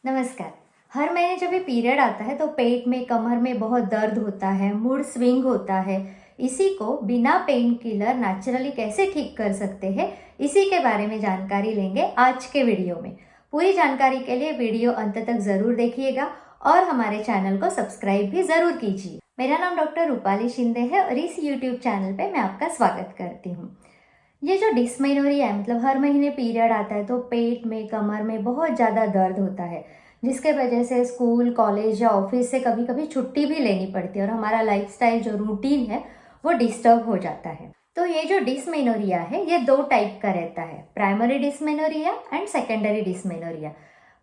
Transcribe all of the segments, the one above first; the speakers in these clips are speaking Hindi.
नमस्कार। हर महीने जब ये पीरियड आता है तो पेट में, कमर में बहुत दर्द होता है, मूड स्विंग होता है। इसी को बिना पेन किलर नेचुरली कैसे ठीक कर सकते हैं, इसी के बारे में जानकारी लेंगे आज के वीडियो में। पूरी जानकारी के लिए वीडियो अंत तक ज़रूर देखिएगा और हमारे चैनल को सब्सक्राइब भी ज़रूर कीजिए। मेरा नाम डॉक्टर रूपाली शिंदे है और इस यूट्यूब चैनल पे मैं आपका स्वागत करती हूँ। ये जो डिस्मेनोरिया है, मतलब हर महीने पीरियड आता है तो पेट में, कमर में बहुत ज़्यादा दर्द होता है, जिसके वजह से स्कूल, कॉलेज या ऑफिस से कभी कभी छुट्टी भी लेनी पड़ती है और हमारा लाइफस्टाइल जो रूटीन है वो डिस्टर्ब हो जाता है। तो ये जो डिस्मेनोरिया है ये दो टाइप का रहता है, primary dysmenorrhea and secondary dysmenorrhea.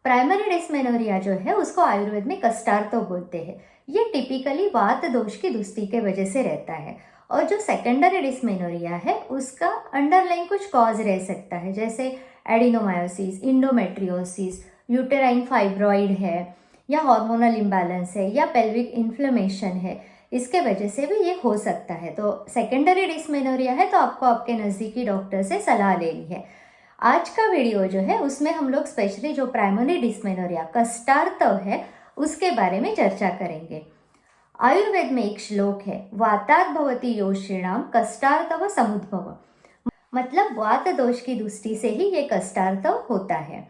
Primary dysmenorrhea जो है उसको आयुर्वेद में कस्टार्तो बोलते हैं। ये टिपिकली वात दोष की दुस्ती के वजह से रहता है। और जो सेकेंडरी डिस्मेनोरिया है उसका अंडरलाइन कुछ कॉज रह सकता है, जैसे एडिनोमायोसिस, इंडोमेट्रियोसिस, यूटेराइन फाइब्रॉइड है, या हार्मोनल इम्बैलेंस है, या पेल्विक इन्फ्लेमेशन है। इसके वजह से भी ये हो सकता है। तो सेकेंडरी डिस्मेनोरिया है तो आपको आपके नज़दीकी डॉक्टर से सलाह लेनी है। आज का वीडियो जो है उसमें हम लोग स्पेशली जो प्राइमरी डिस्मेनोरिया कस्टार्तव है उसके बारे में चर्चा करेंगे। आयुर्वेद में एक श्लोक है, वातात् भवति योषिणाम कष्टार्तव समुद्भव, मतलब वात दोष की दृष्टि से ही ये कष्टार्तव होता है।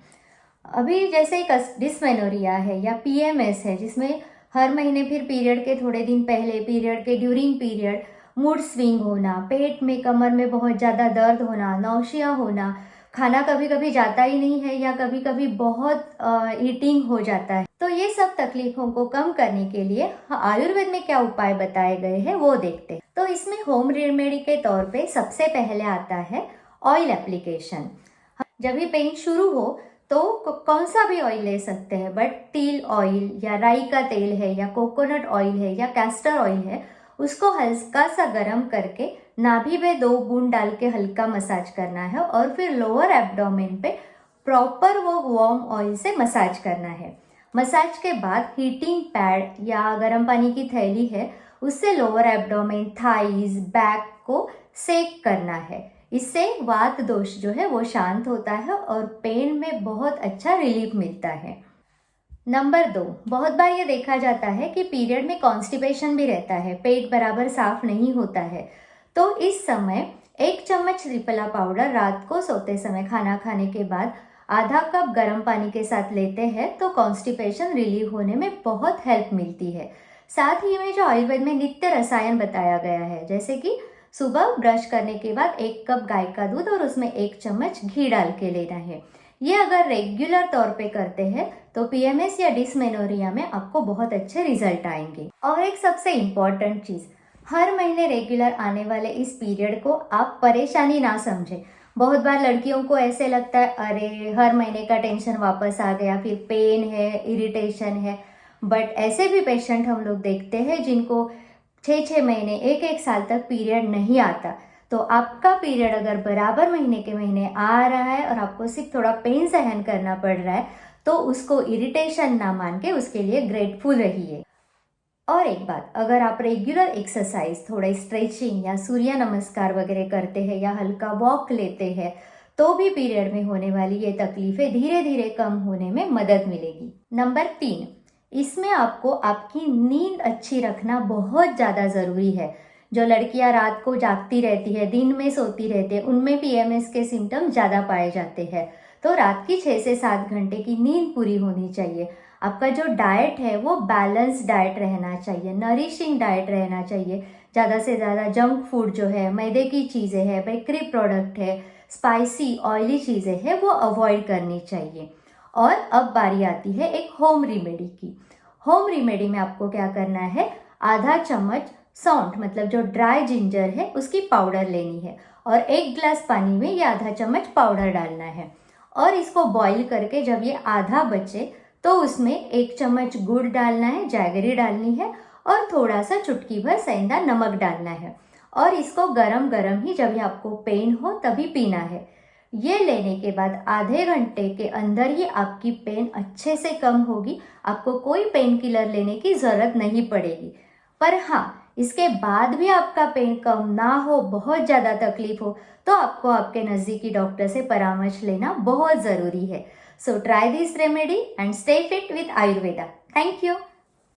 अभी जैसे डिस्मेनोरिया है या पीएमएस है, जिसमें हर महीने फिर पीरियड के थोड़े दिन पहले, पीरियड के ड्यूरिंग पीरियड मूड स्विंग होना, पेट में, कमर में बहुत ज़्यादा दर्द होना, नौशिया होना, खाना कभी कभी जाता ही नहीं है या कभी कभी बहुत ईटिंग हो जाता है। तो ये सब तकलीफों को कम करने के लिए आयुर्वेद में क्या उपाय बताए गए हैं वो देखते हैं। तो इसमें होम रेमेडी के तौर पे सबसे पहले आता है ऑयल एप्लीकेशन। जब भी पेन शुरू हो तो कौन सा भी ऑयल ले सकते हैं, बट तिल ऑयल या राई का तेल है या कोकोनट ऑयल है या कैस्टर ऑयल है, उसको हल्का सा गर्म करके नाभि में 2 बूंद डाल के हल्का मसाज करना है और फिर लोअर एब्डोमेन पे प्रॉपर वो वार्म ऑयल से मसाज करना है। मसाज के बाद हीटिंग पैड या गर्म पानी की थैली है उससे लोअर एब्डोमेन, थाइज, बैक को सेक करना है। इससे वात दोष जो है वो शांत होता है और पेन में बहुत अच्छा रिलीफ मिलता है। नंबर 2, बहुत बार ये देखा जाता है कि पीरियड में कॉन्स्टिपेशन भी रहता है, पेट बराबर साफ नहीं होता है। तो इस समय 1 चम्मच त्रिफला पाउडर रात को सोते समय खाना खाने के बाद आधा कप गर्म पानी के साथ लेते हैं तो कॉन्स्टिपेशन रिलीव होने में बहुत हेल्प मिलती है। साथ ही में जो आयुर्वेद में नित्य रसायन बताया गया है, जैसे कि सुबह ब्रश करने के बाद 1 कप गाय का दूध और उसमें 1 चम्मच घी डाल के लेना है। ये अगर रेगुलर तौर पे करते हैं तो पीएमएस या डिस्मेनोरिया में आपको बहुत अच्छे रिजल्ट आएंगे। और एक सबसे इम्पॉर्टेंट चीज़, हर महीने रेगुलर आने वाले इस पीरियड को आप परेशानी ना समझें। बहुत बार लड़कियों को ऐसे लगता है, अरे हर महीने का टेंशन वापस आ गया, फिर पेन है, इरिटेशन है। बट ऐसे भी पेशेंट हम लोग देखते हैं जिनको 6-6 महीने, 1-1 साल तक पीरियड नहीं आता। तो आपका पीरियड अगर बराबर महीने के महीने आ रहा है और आपको सिर्फ थोड़ा पेन सहन करना पड़ रहा है तो उसको इरिटेशन ना मान के उसके लिए ग्रेटफुल रहिए। और एक बात, अगर आप रेगुलर एक्सरसाइज, थोड़ा स्ट्रेचिंग या सूर्य नमस्कार वगैरह करते हैं या हल्का वॉक लेते हैं तो भी पीरियड में होने वाली ये तकलीफें धीरे धीरे कम होने में मदद मिलेगी। नंबर 3, इसमें आपको आपकी नींद अच्छी रखना बहुत ज़्यादा ज़रूरी है। जो लड़कियां रात को जागती रहती है, दिन में सोती रहती है, उनमें पीएमएस के सिम्टम्स ज़्यादा पाए जाते हैं। तो रात की 6 से 7 घंटे की नींद पूरी होनी चाहिए। आपका जो डाइट है वो बैलेंस डाइट रहना चाहिए, नरिशिंग डाइट रहना चाहिए। ज़्यादा से ज़्यादा जंक फूड जो है, मैदे की चीज़ें हैं, बेकरी प्रोडक्ट है, स्पाइसी ऑयली चीज़ें हैं, वो अवॉइड करनी चाहिए। और अब बारी आती है एक होम रेमेडी की। होम रेमेडी में आपको क्या करना है, आधा चम्मच सौंठ, मतलब जो ड्राई जिंजर है उसकी पाउडर लेनी है और 1 गिलास पानी में ये आधा चम्मच पाउडर डालना है और इसको बॉईल करके जब ये आधा बचे तो उसमें 1 चम्मच गुड़ डालना है, जैगरी डालनी है और थोड़ा सा चुटकी भर सेंधा नमक डालना है और इसको गरम गरम ही जब ये आपको पेन हो तभी पीना है। ये लेने के बाद आधे घंटे के अंदर ही आपकी पेन अच्छे से कम होगी, आपको कोई पेन किलर लेने की ज़रूरत नहीं पड़ेगी। पर हाँ, इसके बाद भी आपका पेन कम ना हो, बहुत ज़्यादा तकलीफ हो, तो आपको आपके नज़दीकी डॉक्टर से परामर्श लेना बहुत ज़रूरी है। So try this remedy and stay fit with Ayurveda. Thank you.